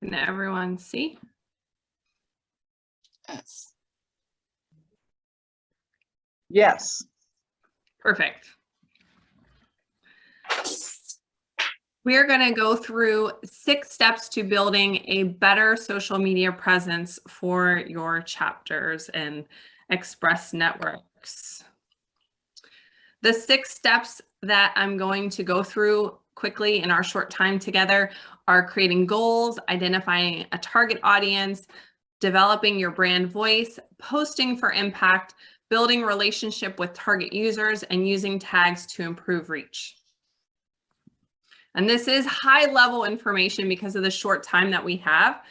Can everyone see? Yes. Yes. Perfect. We are going to go through 6 steps to building a better social media presence for your chapters and Express networks. The 6 steps that I'm going to go through quickly in our short time together are creating goals, identifying a target audience, developing your brand voice, posting for impact, building relationship with target users, and using tags to improve reach. And this is high level information because of the short time that we have,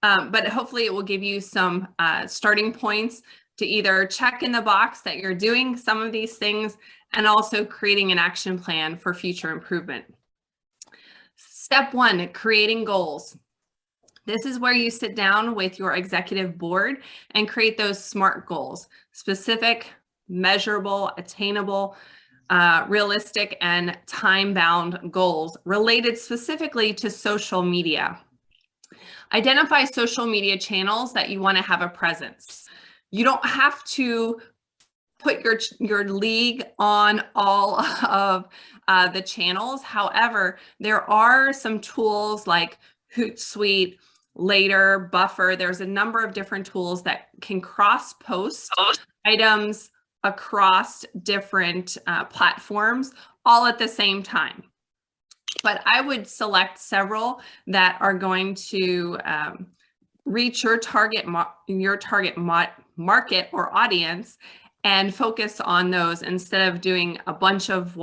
but hopefully it will give you some starting points to either check in the box that you're doing some of these things and also creating an action plan for future improvement. Step 1, creating goals. This is where you sit down with your executive board and create those SMART goals: specific, measurable, attainable, realistic, and time-bound goals related specifically to social media. Identify social media channels that you want to have a presence. You don't have to put your league on all of the channels. However, there are some tools like Hootsuite, Later, Buffer. There's a number of different tools that can cross-post items across different platforms all at the same time. But I would select several that are going to reach your target market or audience and focus on those instead of doing a bunch of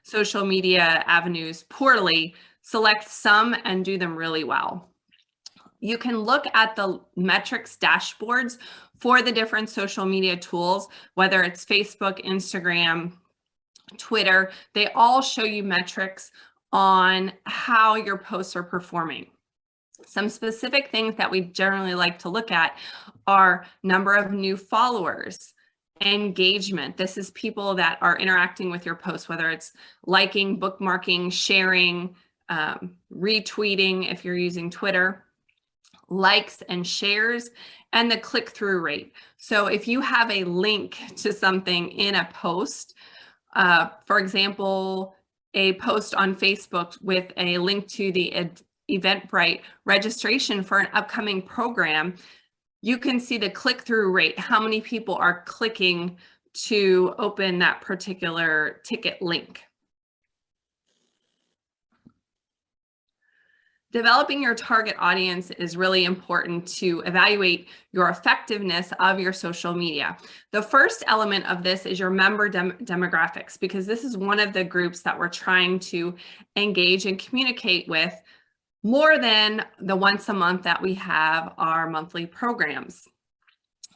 social media avenues poorly. Select some and do them really well. You can look at the metrics dashboards for the different social media tools, whether it's Facebook, Instagram, Twitter. They all show you metrics on how your posts are performing. Some specific things that we generally like to look at are number of new followers, engagement. This is people that are interacting with your posts, whether it's liking, bookmarking, sharing, retweeting if you're using Twitter, likes and shares, and the click-through rate. So if you have a link to something in a post, for example, a post on Facebook with a link to the Eventbrite registration for an upcoming program, you can see the click-through rate, how many people are clicking to open that particular ticket link. Developing your target audience is really important to evaluate your effectiveness of your social media. The first element of this is your member demographics, because this is one of the groups that we're trying to engage and communicate with more than the once a month that we have our monthly programs.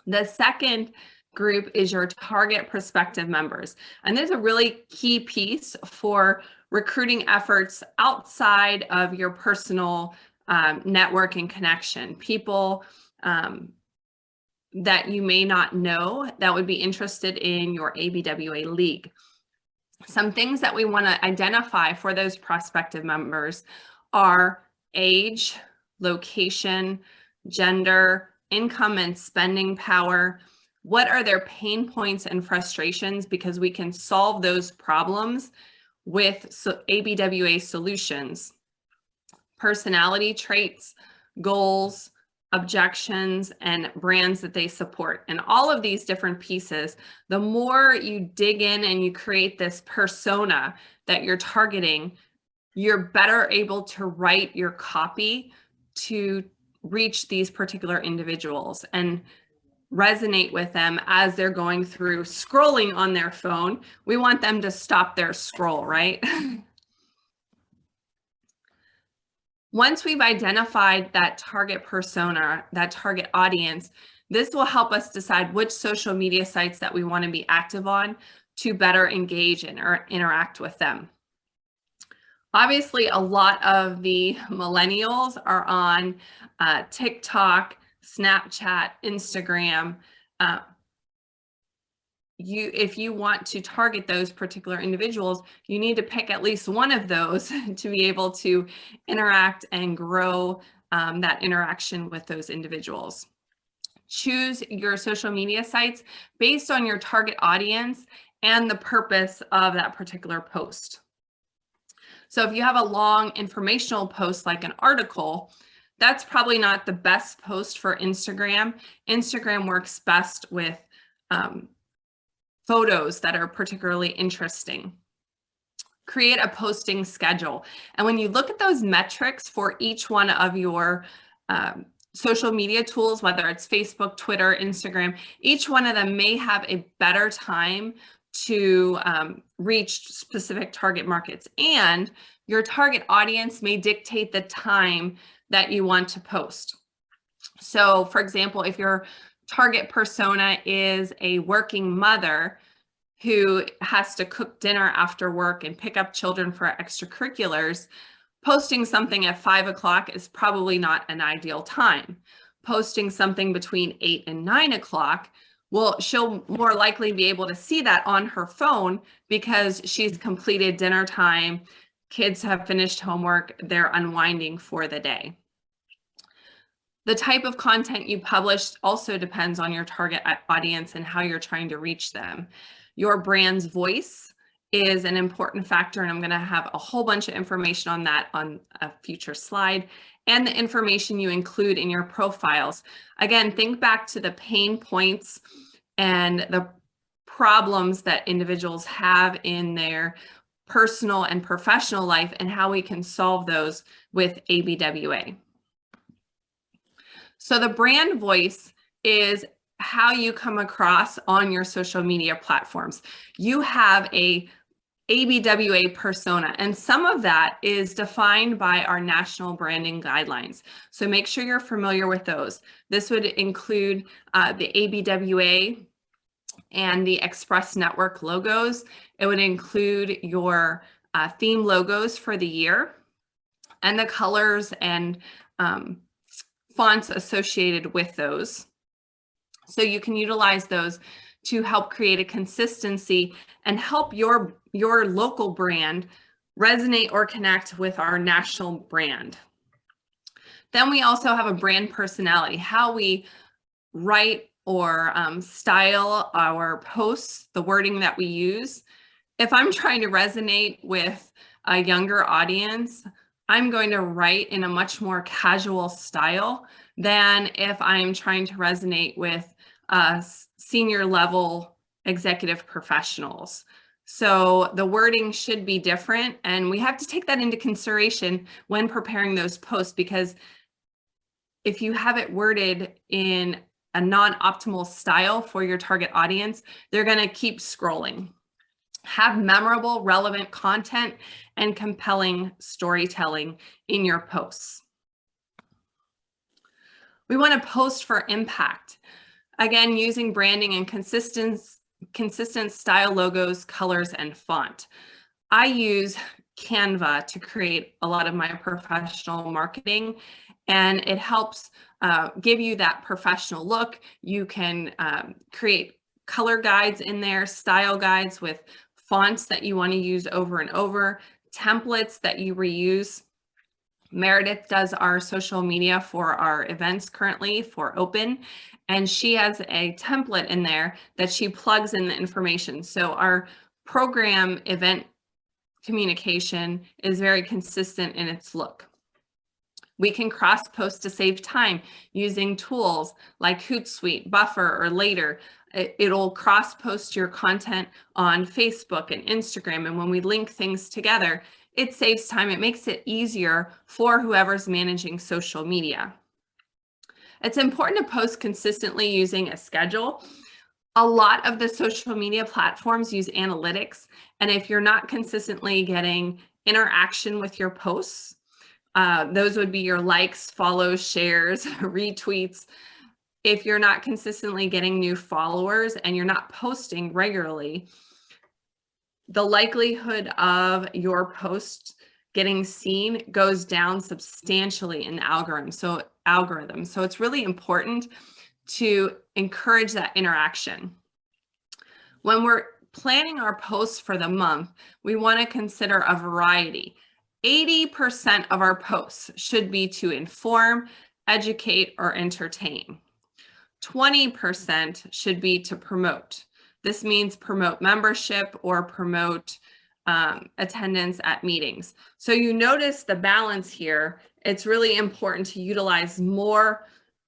The second group is your target prospective members. And there's a really key piece for recruiting efforts outside of your personal network and connection. People that you may not know that would be interested in your ABWA league. Some things that we want to identify for those prospective members are age, location, gender, income and spending power. What are their pain points and frustrations? Because we can solve those problems with ABWA solutions. Personality traits, goals, objections, and brands that they support. And all of these different pieces, the more you dig in and you create this persona that you're targeting, you're better able to write your copy to reach these particular individuals and resonate with them as they're going through scrolling on their phone. We want them to stop their scroll, right? Once we've identified that target persona, that target audience, this will help us decide which social media sites that we want to be active on to better engage in or interact with them. Obviously, a lot of the millennials are on TikTok, Snapchat, Instagram. If you want to target those particular individuals, you need to pick at least one of those to be able to interact and grow that interaction with those individuals. Choose your social media sites based on your target audience and the purpose of that particular post. So if you have a long informational post like an article, that's probably not the best post for Instagram. Instagram works best with photos that are particularly interesting. Create a posting schedule. And when you look at those metrics for each one of your social media tools, whether it's Facebook, Twitter, Instagram, each one of them may have a better time to reach specific target markets, and your target audience may dictate the time that you want to post. So for example, if your target persona is a working mother who has to cook dinner after work and pick up children for extracurriculars, posting something at 5 o'clock is probably not an ideal time. Posting something between 8 and 9 o'clock, well, she'll more likely be able to see that on her phone because she's completed dinner time, kids have finished homework, they're unwinding for the day. The type of content you publish also depends on your target audience and how you're trying to reach them. Your brand's voice is an important factor, and I'm going to have a whole bunch of information on that on a future slide, and the information you include in your profiles. Again, think back to the pain points and the problems that individuals have in their personal and professional life and how we can solve those with ABWA. So the brand voice is how you come across on your social media platforms. You have a ABWA persona, and some of that is defined by our national branding guidelines. So make sure you're familiar with those. This would include the ABWA and the Express Network logos. It would include your theme logos for the year and the colors and fonts associated with those. So you can utilize those to help create a consistency and help your local brand resonate or connect with our national brand. Then we also have a brand personality, how we write or style our posts, the wording that we use. If I'm trying to resonate with a younger audience, I'm going to write in a much more casual style than if I'm trying to resonate with senior level executive professionals. So the wording should be different, and we have to take that into consideration when preparing those posts, because if you have it worded in a non-optimal style for your target audience, they're going to keep scrolling. Have memorable, relevant content and compelling storytelling in your posts. We want to post for impact. Again, using branding and consistent style logos, colors, and font. I use Canva to create a lot of my professional marketing, and it helps give you that professional look. You can create color guides in there, style guides with fonts that you want to use over and over, templates that you reuse. Meredith does our social media for our events currently for Open, and she has a template in there that she plugs in the information. So our program event communication is very consistent in its look. We can cross-post to save time using tools like Hootsuite, Buffer, or Later. It'll cross-post your content on Facebook and Instagram, and when we link things together, it saves time. It makes it easier for whoever's managing social media. It's important to post consistently using a schedule. A lot of the social media platforms use analytics, and if you're not consistently getting interaction with your posts, those would be your likes, follows, shares, retweets. If you're not consistently getting new followers and you're not posting regularly, the likelihood of your post getting seen goes down substantially in the algorithm. So it's really important to encourage that interaction. When we're planning our posts for the month, we want to consider a variety. 80% of our posts should be to inform, educate, or entertain. 20% should be to promote. This means promote membership or promote attendance at meetings. So you notice the balance here. It's really important to utilize more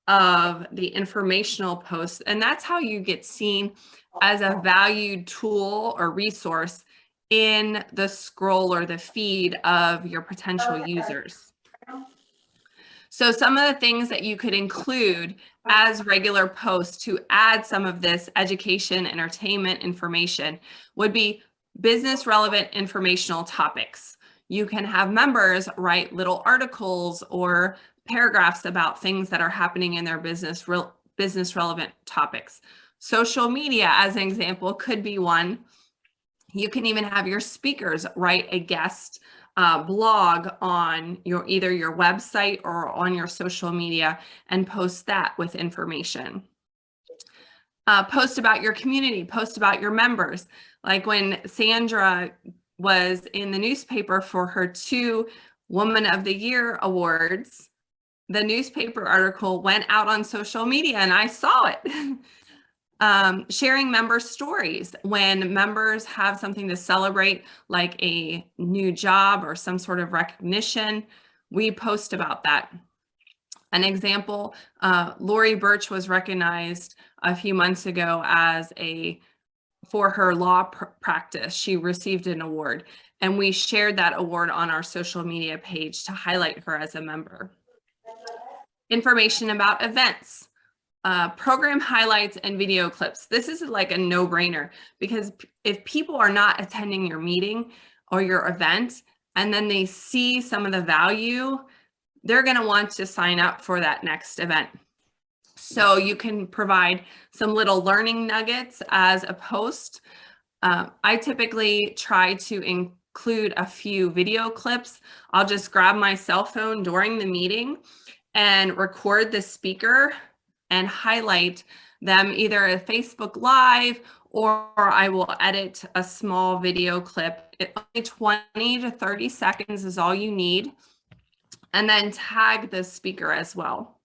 of the informational posts, and that's how you get seen as a valued tool or resource in the scroll or the feed of your potential users. So some of the things that you could include as regular posts to add some of this education, entertainment information would be business relevant informational topics. You can have members write little articles or paragraphs about things that are happening in their business relevant topics. Social media, as an example, could be one. You can even have your speakers write a guest blog on either your website or on your social media and post that with information. Post about your community, post about your members. Like when Sandra was in the newspaper for her 2 Woman of the Year awards, the newspaper article went out on social media and I saw it. Sharing member stories. When members have something to celebrate, like a new job or some sort of recognition, we post about that. An example, Lori Birch was recognized a few months ago for her law practice. She received an award, and we shared that award on our social media page to highlight her as a member. Information about events. Program highlights and video clips. This is like a no-brainer, because if people are not attending your meeting or your event and then they see some of the value, they're going to want to sign up for that next event. So you can provide some little learning nuggets as a post. I typically try to include a few video clips. I'll just grab my cell phone during the meeting and record the speaker and highlight them either a Facebook Live, or I will edit a small video clip. Only 20 to 30 seconds is all you need. And then tag the speaker as well.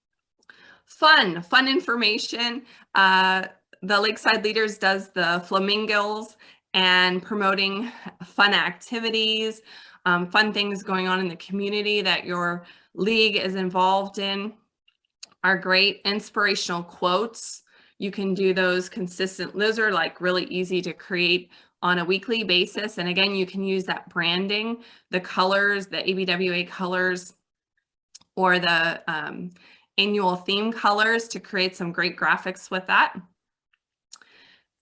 Fun information. The Lakeside Leaders does the flamingos and promoting fun activities, fun things going on in the community that your league is involved in. Are great. Inspirational quotes. You can do those consistent. Those are like really easy to create on a weekly basis. And again, you can use that branding, the colors, the ABWA colors, or the annual theme colors to create some great graphics with that.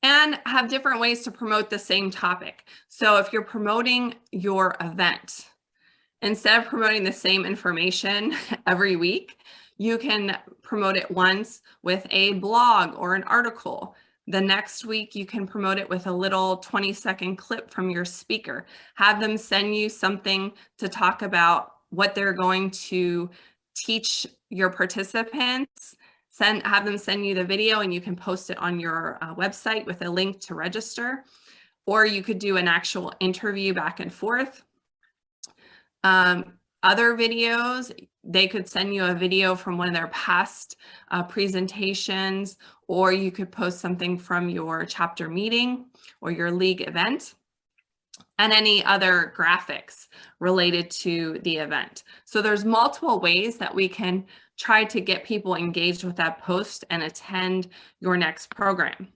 And have different ways to promote the same topic. So if you're promoting your event, instead of promoting the same information every week, you can promote it once with a blog or an article. The next week, you can promote it with a little 20-second clip from your speaker. Have them send you something to talk about what they're going to teach your participants. Have them send you the video and you can post it on your website with a link to register. Or you could do an actual interview back and forth. Other videos, they could send you a video from one of their past presentations, or you could post something from your chapter meeting or your league event, and any other graphics related to the event. So there's multiple ways that we can try to get people engaged with that post and attend your next program.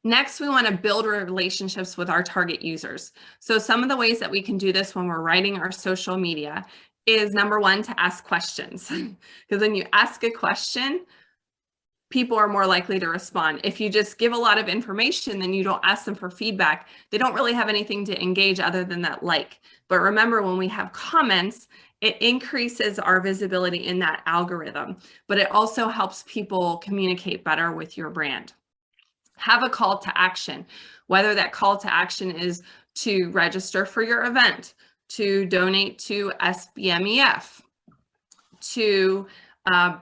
Next, we want to build relationships with our target users. So some of the ways that we can do this when we're writing our social media is, number one, to ask questions. Because when you ask a question, people are more likely to respond. If you just give a lot of information, then you don't ask them for feedback, they don't really have anything to engage other than that like. But remember, when we have comments, it increases our visibility in that algorithm, but it also helps people communicate better with your brand. Have a call to action, whether that call to action is to register for your event, to donate to SBMEF, to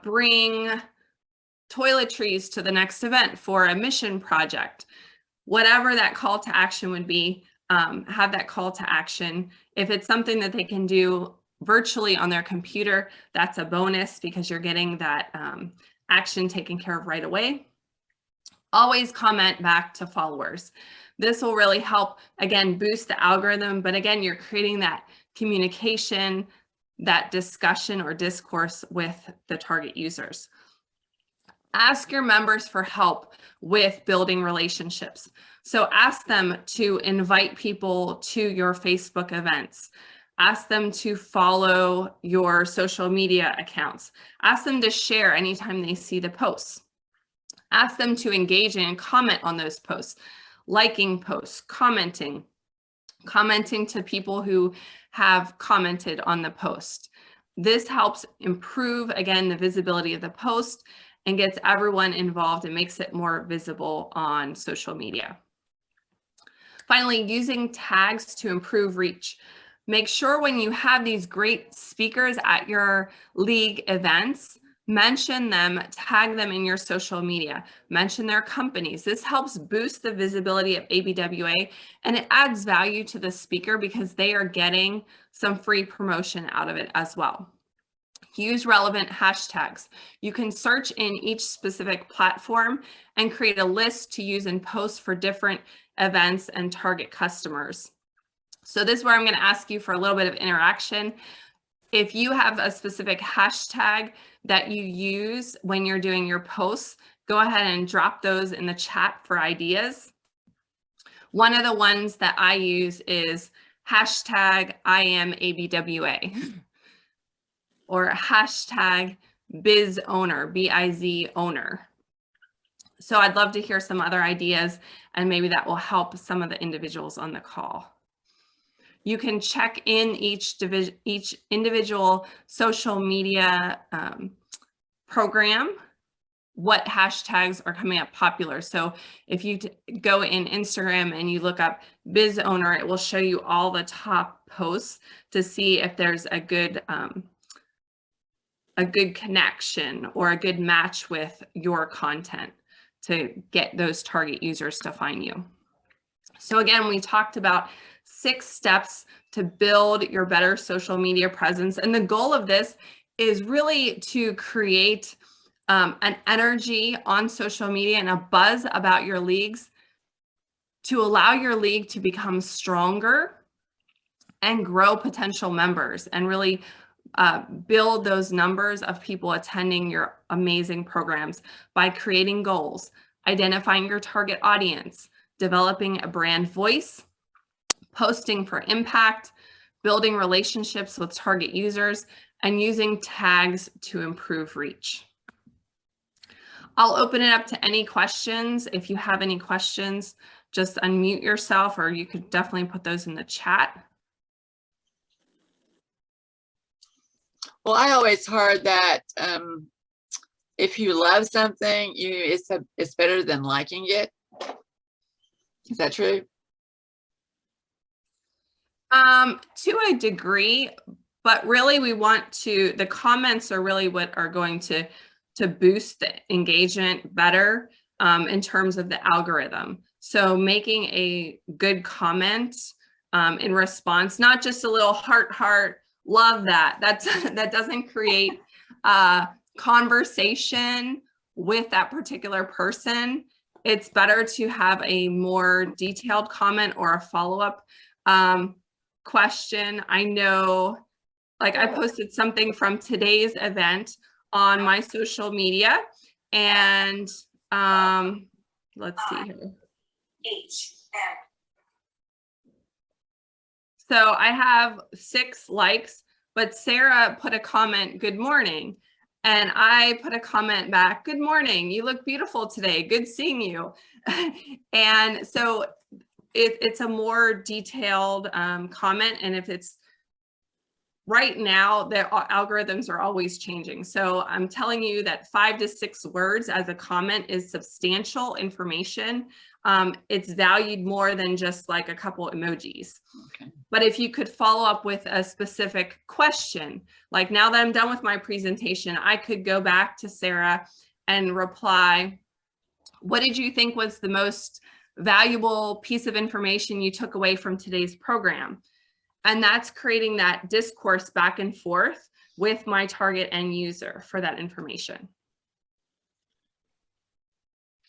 bring toiletries to the next event for a mission project. Whatever that call to action would be, have that call to action. If it's something that they can do virtually on their computer, that's a bonus because you're getting that action taken care of right away. Always comment back to followers. This will really help, again, boost the algorithm, but again, you're creating that communication, that discussion or discourse with the target users. Ask your members for help with building relationships. So ask them to invite people to your Facebook events. Ask them to follow your social media accounts. Ask them to share anytime they see the posts. Ask them to engage and comment on those posts, liking posts, commenting to people who have commented on the post. This helps improve, again, the visibility of the post and gets everyone involved and makes it more visible on social media. Finally, using tags to improve reach. Make sure when you have these great speakers at your league events, mention them, tag them in your social media, mention their companies. This helps boost the visibility of ABWA, and it adds value to the speaker because they are getting some free promotion out of it as well. Use relevant hashtags. You can search in each specific platform and create a list to use in posts for different events and target customers. So this is where I'm going to ask you for a little bit of interaction. If you have a specific hashtag that you use when you're doing your posts, go ahead and drop those in the chat for ideas. One of the ones that I use is hashtag #IamABWA or hashtag #BizOwner, B-I-Z owner. So I'd love to hear some other ideas, and maybe that will help some of the individuals on the call. You can check in each individual social media program, what hashtags are coming up popular. So if you go in Instagram and you look up BizOwner, it will show you all the top posts to see if there's a good connection or a good match with your content to get those target users to find you. So again, we talked about 6 steps to build your better social media presence. And the goal of this is really to create an energy on social media and a buzz about your leagues to allow your league to become stronger and grow potential members and really build those numbers of people attending your amazing programs by creating goals, identifying your target audience, developing a brand voice, posting for impact, building relationships with target users, and using tags to improve reach. I'll open it up to any questions. If you have any questions, just unmute yourself, or you could definitely put those in the chat. Well, I always heard that if you love something, it's better than liking it. Is that true? To a degree, but really the comments are really what are going to boost the engagement better in terms of the algorithm. So making a good comment in response, not just a little heart, love that. That doesn't create conversation with that particular person. It's better to have a more detailed comment or a follow-up question. I know, like, I posted something from today's event on my social media, and let's see here. So I have 6 likes, but Sarah put a comment, "Good morning." And I put a comment back, "Good morning, you look beautiful today, good seeing you." And so it's a more detailed comment. And if it's right now, the algorithms are always changing. So I'm telling you that 5 to 6 words as a comment is substantial information. It's valued more than just like a couple emojis. Okay. But if you could follow up with a specific question, like now that I'm done with my presentation, I could go back to Sarah and reply, "What did you think was the most valuable piece of information you took away from today's program. And that's creating that discourse back and forth with my target end user for that information.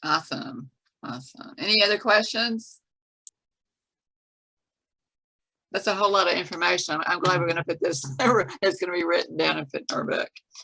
Awesome. Awesome. Any other questions? That's a whole lot of information. I'm glad we're going to put this, it's going to be written down and put in our book.